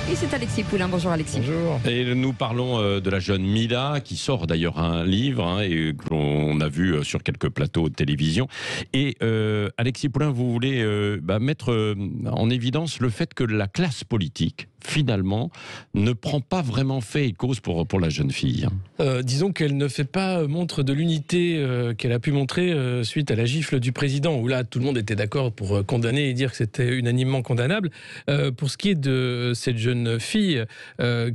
Et c'est Alexis Poulain. Bonjour Alexis. Bonjour. Et nous parlons de la jeune Mila qui sort d'ailleurs un livre et que l'on a vu sur quelques plateaux de télévision. Et Alexis Poulain, vous voulez mettre en évidence le fait que la classe politique, finalement, ne prend pas vraiment fait et cause pour la jeune fille. Disons qu'elle ne fait pas montre de l'unité qu'elle a pu montrer suite à la gifle du président, où là tout le monde était d'accord pour condamner et dire que c'était unanimement condamnable. Pour ce qui est de cette jeune fille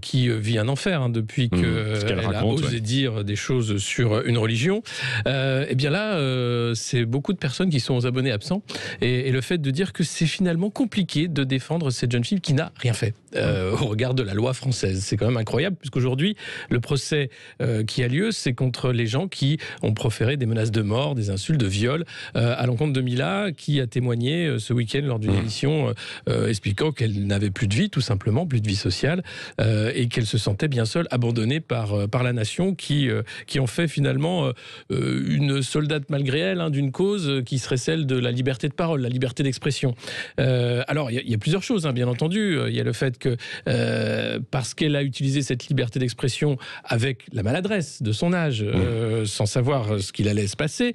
qui vit un enfer depuis qu'elle a osé dire des choses sur une religion, et bien là c'est beaucoup de personnes qui sont aux abonnés absents, et le fait de dire que c'est finalement compliqué de défendre cette jeune fille qui n'a rien fait au regard de la loi française. C'est quand même incroyable, puisqu'aujourd'hui le procès qui a lieu, c'est contre les gens qui ont proféré des menaces de mort, des insultes, de viol à l'encontre de Mila, qui a témoigné ce week-end lors d'une émission expliquant qu'elle n'avait plus de vie, tout simplement, plus de vie sociale, et qu'elle se sentait bien seule, abandonnée par la nation, qui en fait finalement une soldate malgré elle d'une cause qui serait celle de la liberté de parole, la liberté d'expression. Alors il y a plusieurs choses, bien entendu. Il y a le fait que parce qu'elle a utilisé cette liberté d'expression avec la maladresse de son âge, sans savoir ce qu'il allait se passer,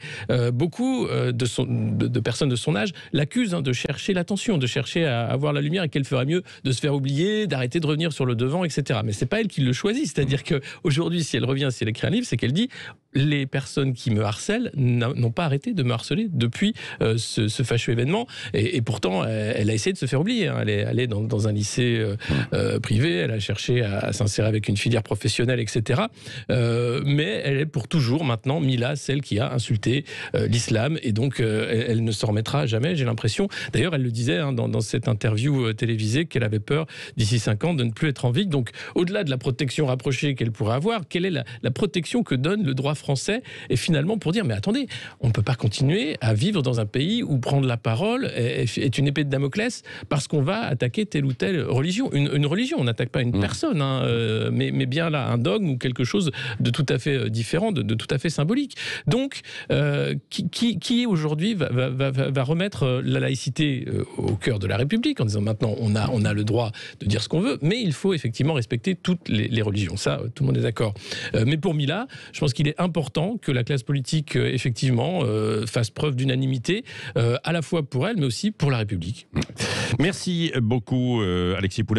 beaucoup de personnes de son âge l'accusent de chercher l'attention, de chercher à avoir la lumière, et qu'elle ferait mieux de se faire oublier, d'arrêter de revenir sur le devant, etc. Mais c'est pas elle qui le choisit. C'est-à-dire qu'aujourd'hui, si elle revient, si elle écrit un livre, c'est qu'elle dit: les personnes qui me harcèlent n'ont pas arrêté de me harceler depuis ce fâcheux événement. Et pourtant, elle a essayé de se faire oublier. Elle est allée dans un lycée privé, elle a cherché à s'insérer avec une filière professionnelle, etc. Mais elle est pour toujours maintenant, Mila, celle qui a insulté l'islam. Et donc, elle ne s'en remettra jamais, j'ai l'impression. D'ailleurs, elle le disait dans cette interview télévisée, qu'elle avait peur, d'ici 5 ans, de ne plus être en vie. Donc, au-delà de la protection rapprochée qu'elle pourrait avoir, quelle est la protection que donne le droit français? Et finalement, pour dire, mais attendez, on ne peut pas continuer à vivre dans un pays où prendre la parole est une épée de Damoclès parce qu'on va attaquer telle ou telle religion. Une religion, on n'attaque pas une personne, mais bien là, un dogme ou quelque chose de tout à fait différent, de tout à fait symbolique. Donc, qui aujourd'hui va remettre la laïcité au cœur de la République, en disant maintenant, on a le droit de dire ce qu'on veut, mais il faut effectivement respecter toutes les religions. Ça, tout le monde est d'accord. Mais pour Mila, je pense qu'il est important que la classe politique, effectivement, fasse preuve d'unanimité, à la fois pour elle, mais aussi pour la République. Merci beaucoup, Alexis Poulain.